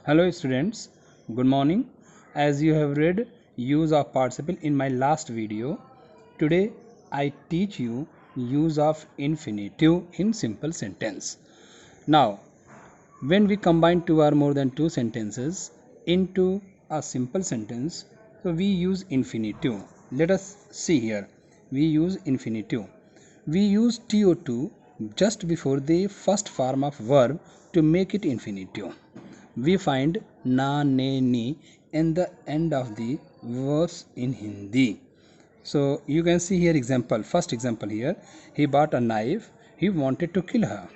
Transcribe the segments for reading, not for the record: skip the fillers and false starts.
Hello students, good morning. As you have read use of participle in my last video, today I teach you use of infinitive in simple sentence. Now, when we combine two or more than two sentences into a simple sentence, so we use infinitive. Let us see here. We use infinitive. We use to just before the first form of verb to make it infinitive. We find na, ne, ni in the end of the verbs in Hindi. So you can see here example, first example here, he bought a knife, he wanted to kill her.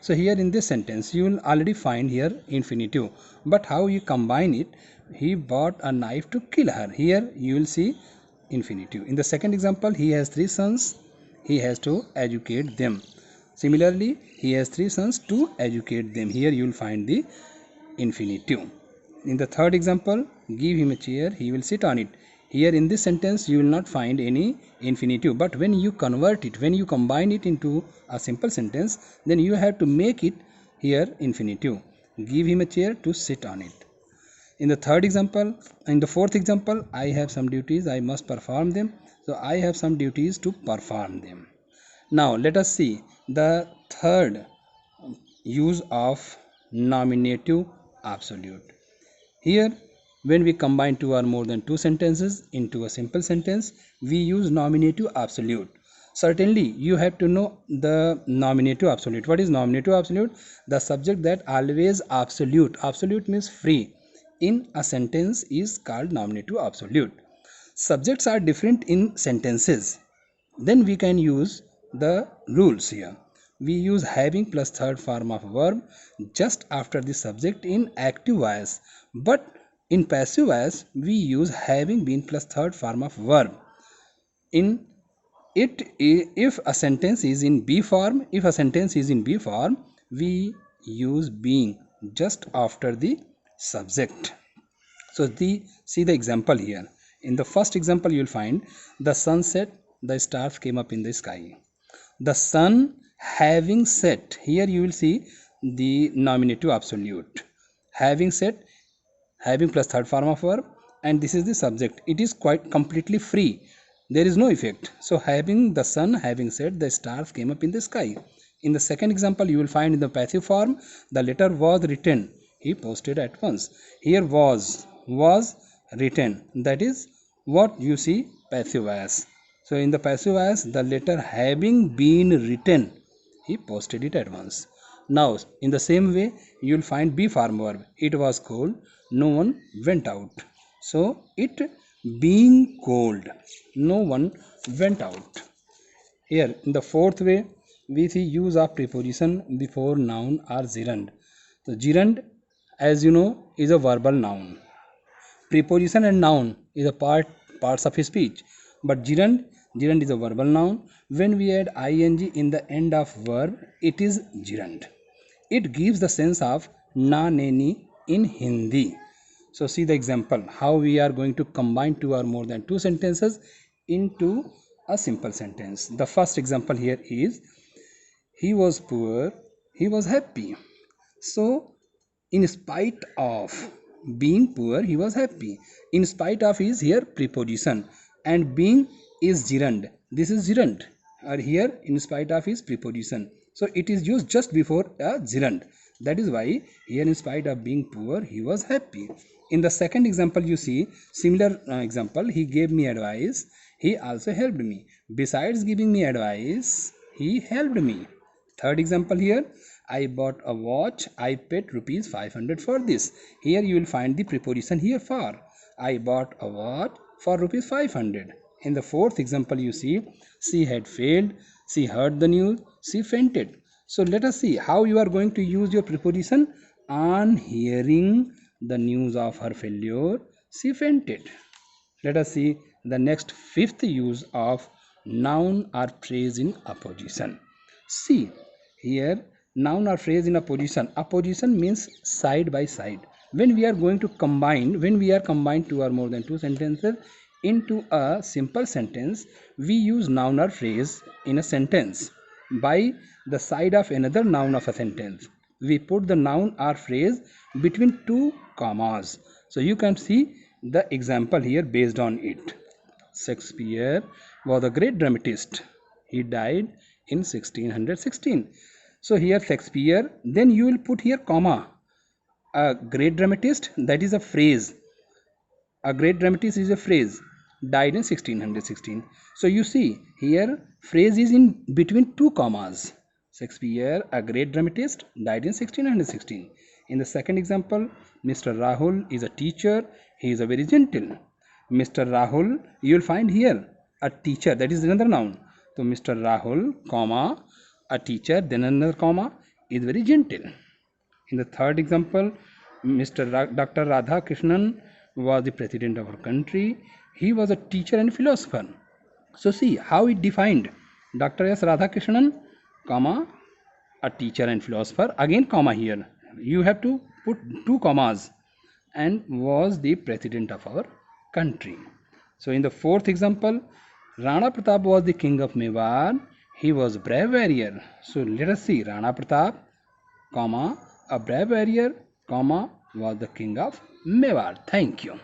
So here in this sentence you will already find here infinitive, but how you combine it, he bought a knife to kill her, here you will see infinitive. In the second example, he has three sons, he has to educate them. Similarly, he has three sons to educate them, here you will find the infinitive. In the third example, give him a chair, he will sit on it. Here in this sentence you will not find any infinitive, but when you convert it, when you combine it into a simple sentence, then you have to make it here infinitive. Give him a chair to sit on it. In the fourth example, I have some duties, I must perform them. So I have some duties to perform them. Now let us see the third use of nominative absolute. Here, when we combine two or more than two sentences into a simple sentence, we use nominative absolute. Certainly, you have to know the nominative absolute. What is nominative absolute? The subject that always absolute. Absolute means free. In a sentence is called nominative absolute. Subjects are different in sentences. Then we can use the rules here. We use having plus third form of verb just after the subject in active voice, but in passive voice we use having been plus third form of verb. In it, if a sentence is in B form, we use being just after the subject. So see the example here. In the first example you will find the sun set, the stars came up in the sky. The sun having set, here you will see the nominative absolute. Having set, having plus third form of verb, and this is the subject. It is quite completely free. There is no effect. So having the sun having set, the stars came up in the sky. In the second example you will find in the passive form, the letter was written, he posted at once. Here was written, that is what you see passive as. So in the passive as, the letter having been written, he posted it at once. Now in the same way you will find B form verb. It was cold, no one went out. So it being cold, no one went out. Here in the fourth way we see use of preposition before noun or gerund. So gerund, as you know, is a verbal noun. Preposition and noun is a parts of speech, but gerund is a verbal noun. When we add ing in the end of verb, it is gerund. It gives the sense of na, ne, ni in Hindi. So see the example how we are going to combine two or more than two sentences into a simple sentence. The first example here is he was poor, he was happy. So in spite of being poor, he was happy. In spite of is here preposition, and being is gerund. This is gerund, or here in spite of is preposition. So it is used just before a gerund. That is why here in spite of being poor, he was happy. In the second example you see similar example, he gave me advice, he also helped me. Besides giving me advice, he helped me. Third example here, I bought a watch, I paid rupees 500 for this. Here you will find the preposition here for. I bought a watch for rupees 500. In the fourth example you see, she had failed, she heard the news, she fainted. So let us see how you are going to use your preposition. On hearing the news of her failure, she fainted. Let us see the next fifth use of noun or phrase in apposition. See here, noun or phrase in apposition. Apposition means side by side. When we are combined two or more than two sentences into a simple sentence, we use noun or phrase in a sentence by the side of another noun of a sentence. we put the noun or phrase between two commas. So you can see the example here based on it. Shakespeare was a great dramatist. He died in 1616. So here Shakespeare, then you will put here comma. A great dramatist, that is a phrase. A great dramatist is a phrase, died in 1616. So you see here phrase is in between two commas. Shakespeare, a great dramatist, died in 1616. In the second example, Mr. Rahul is a teacher. He is a very gentle. Mr. Rahul, you will find here a teacher, that is another noun. So Mr. Rahul, comma, a teacher, then another comma, is very gentle. In the third example, Dr. Radha Krishnan was the president of our country. He was a teacher and philosopher. So see how it defined. Dr. S. Radhakrishnan, comma, a teacher and philosopher. Again comma here. You have to put two commas, and was the president of our country. So in the fourth example, Rana Pratap was the king of Mewar. He was a brave warrior. So let us see Rana Pratap, comma, a brave warrior, comma, was the king of Mewar. Thank you.